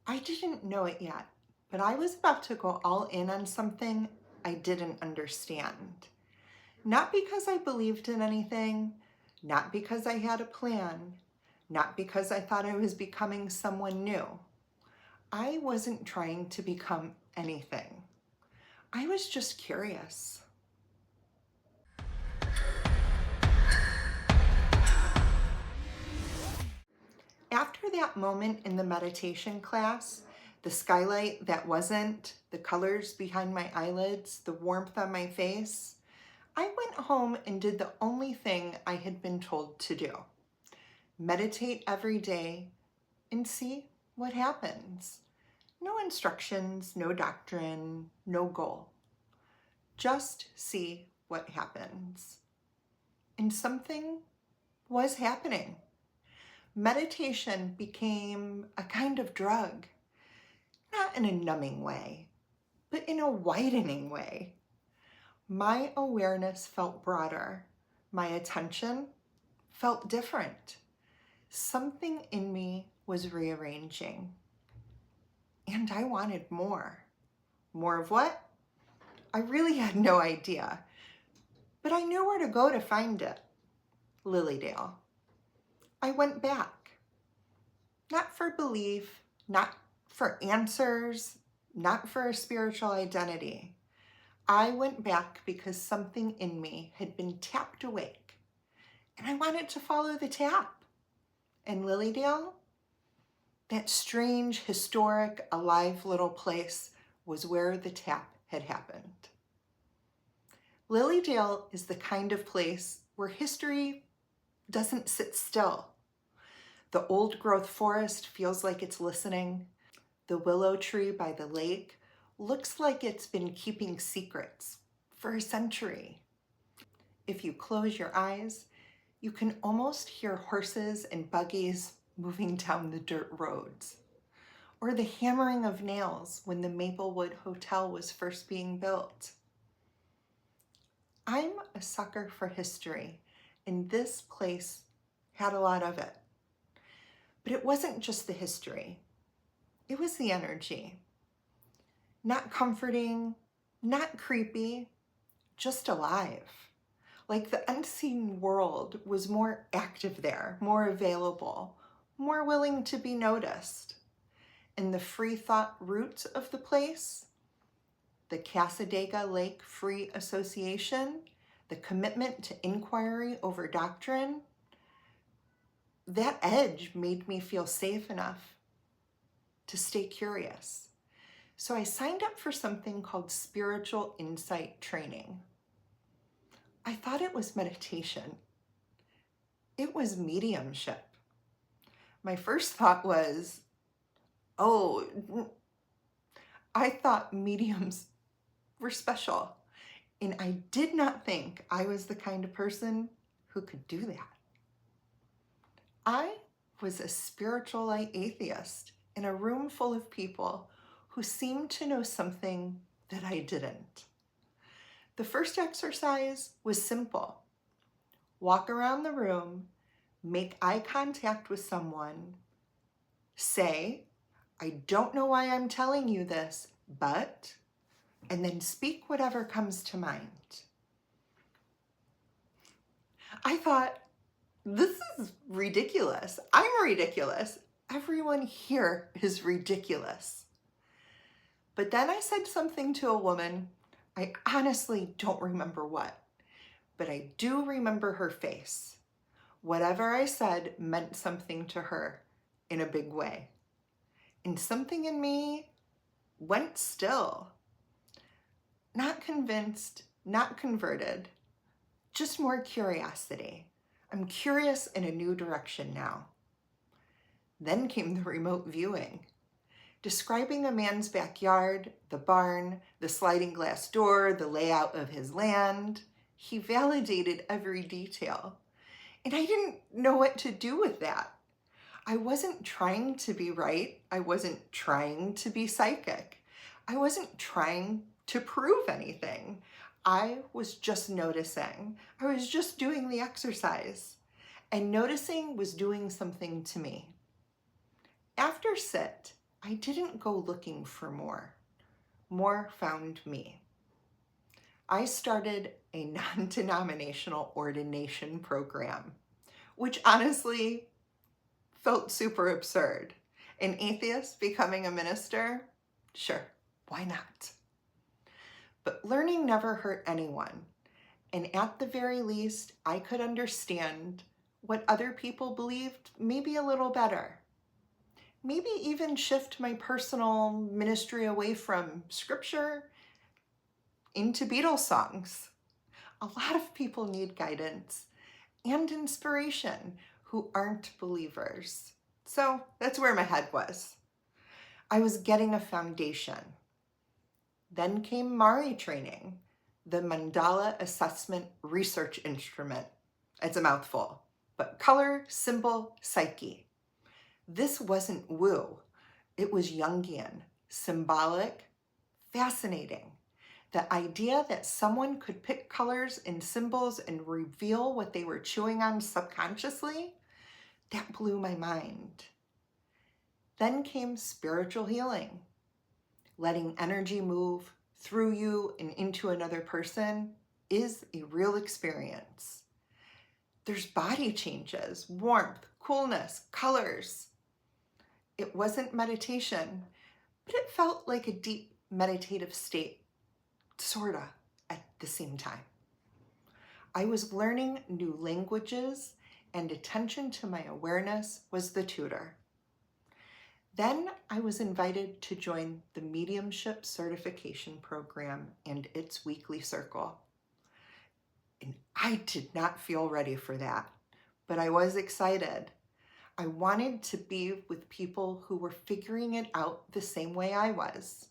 I didn't know it yet, but I was about to go all in on something I didn't understand. Not because I believed in anything, not because I had a plan, not because I thought I was becoming someone new. I wasn't trying to become anything. I was just curious. After that moment in the meditation class, the skylight that wasn't, the colors behind my eyelids, the warmth on my face, I went home and did the only thing I had been told to do. Meditate every day and see what happens. No instructions, no doctrine, no goal. Just see what happens. And something was happening. Meditation became a kind of drug, not in a numbing way, but in a widening way. My awareness felt broader. My attention felt different. Something in me was rearranging. And I wanted more. More of what? I really had no idea. But I knew where to go to find it. Lilydale. I went back. Not for belief, not for answers, not for a spiritual identity. I went back because something in me had been tapped awake, and I wanted to follow the tap. And Lilydale, that strange, historic, alive little place, was where the tap had happened. Lilydale is the kind of place where history doesn't sit still. The old growth forest feels like it's listening. The willow tree by the lake looks like it's been keeping secrets for a century. If you close your eyes, you can almost hear horses and buggies moving down the dirt roads, or the hammering of nails when the Maplewood Hotel was first being built. I'm a sucker for history, and this place had a lot of it. But it wasn't just the history. It was the energy. Not comforting, not creepy, just alive. Like the unseen world was more active there, more available, more willing to be noticed. And the free thought roots of the place, the Cassadaga Lake Free Association, the commitment to inquiry over doctrine, that edge made me feel safe enough to stay curious. So I signed up for something called Spiritual Insight Training. I thought it was meditation. It was mediumship. My first thought was, oh, I thought mediums were special. And I did not think I was the kind of person who could do that. I was a spiritual atheist in a room full of people who seemed to know something that I didn't. The first exercise was simple. Walk around the room, make eye contact with someone, say, I don't know why I'm telling you this, but, and then speak whatever comes to mind. I thought, this is ridiculous. I'm ridiculous. Everyone here is ridiculous. But then I said something to a woman. I honestly don't remember what, but I do remember her face. Whatever I said meant something to her in a big way. And something in me went still. Not convinced, not converted, just more curiosity. I'm curious in a new direction now. Then came the remote viewing, describing a man's backyard, the barn, the sliding glass door, the layout of his land. He validated every detail. And I didn't know what to do with that. I wasn't trying to be right. I wasn't trying to be psychic. I wasn't trying to prove anything. I was just noticing. I was just doing the exercise. And noticing was doing something to me. After sit, I didn't go looking for more. More found me. I started a non-denominational ordination program, which honestly felt super absurd. An atheist becoming a minister? Sure, why not? But learning never hurt anyone. And at the very least, I could understand what other people believed maybe a little better. Maybe even shift my personal ministry away from scripture into Beatles songs. A lot of people need guidance and inspiration who aren't believers. So that's where my head was. I was getting a foundation. Then came Mari training, the Mandala Assessment Research Instrument. It's a mouthful, but color, symbol, psyche. This wasn't woo. It was Jungian, symbolic, fascinating. The idea that someone could pick colors and symbols and reveal what they were chewing on subconsciously, that blew my mind. Then came spiritual healing. Letting energy move through you and into another person is a real experience. There's body changes, warmth, coolness, colors. It wasn't meditation, but it felt like a deep meditative state, sorta, at the same time. I was learning new languages, and attention to my awareness was the tutor. Then I was invited to join the Mediumship certification program and its weekly circle. And I did not feel ready for that, but I was excited. I wanted to be with people who were figuring it out the same way I was.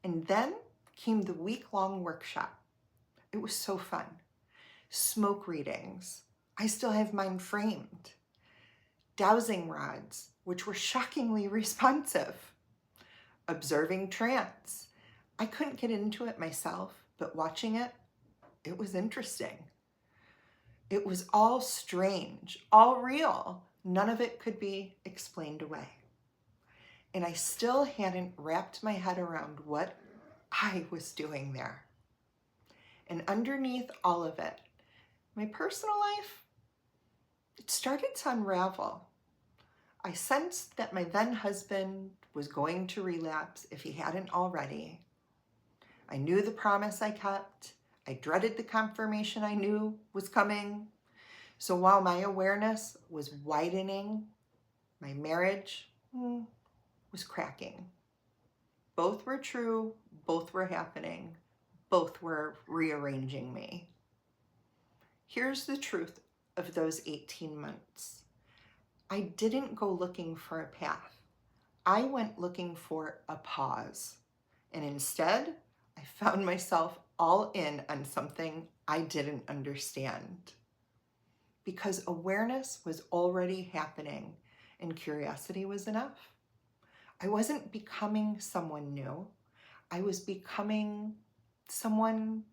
And then came the week-long workshop. It was so fun. Smoke readings. I still have mine framed. Dowsing rods, which were shockingly responsive. Observing trance. I couldn't get into it myself, but watching it, it was interesting. It was all strange, all real. None of it could be explained away. And I still hadn't wrapped my head around what I was doing there. And underneath all of it, my personal life, it started to unravel. I sensed that my then husband was going to relapse if he hadn't already. I knew the promise I kept. I dreaded the confirmation I knew was coming. So while my awareness was widening, my marriage was cracking. Both were true, both were happening, both were rearranging me. Here's the truth of those 18 months. I didn't go looking for a path. I went looking for a pause. And instead, I found myself all in on something I didn't understand. Because awareness was already happening and curiosity was enough. I wasn't becoming someone new. I was becoming someone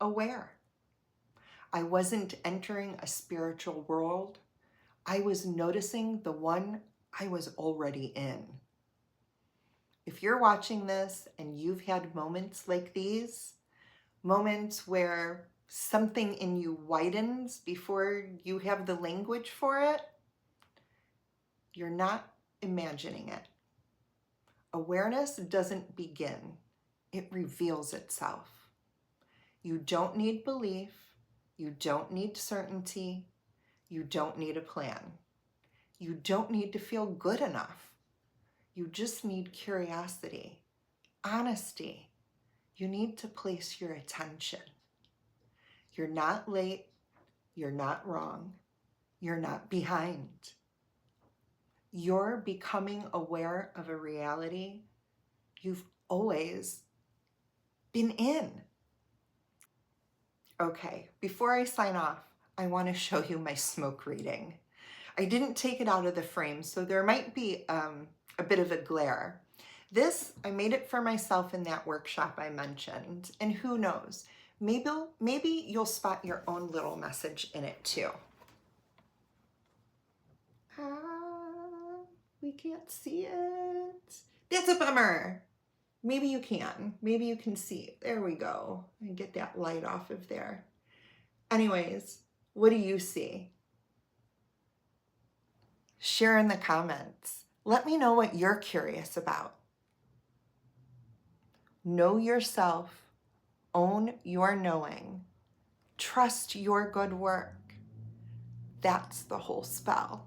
aware. I wasn't entering a spiritual world. I was noticing the one I was already in. If you're watching this and you've had moments like these, moments where something in you widens before you have the language for it, you're not imagining it. Awareness doesn't begin, it reveals itself. You don't need belief, you don't need certainty, you don't need a plan. You don't need to feel good enough. You just need curiosity, honesty. You need to place your attention. You're not late, you're not wrong, you're not behind. You're becoming aware of a reality you've always been in. Okay, before I sign off, I want to show you my smoke reading. I didn't take it out of the frame, so there might be a bit of a glare. This, I made it for myself in that workshop I mentioned, and who knows, maybe you'll spot your own little message in it too. We can't see it. That's a bummer. Maybe you can. Maybe you can see. There we go. And get that light off of there. Anyways, what do you see? Share in the comments. Let me know what you're curious about. Know yourself. Own your knowing. Trust your good work. That's the whole spell.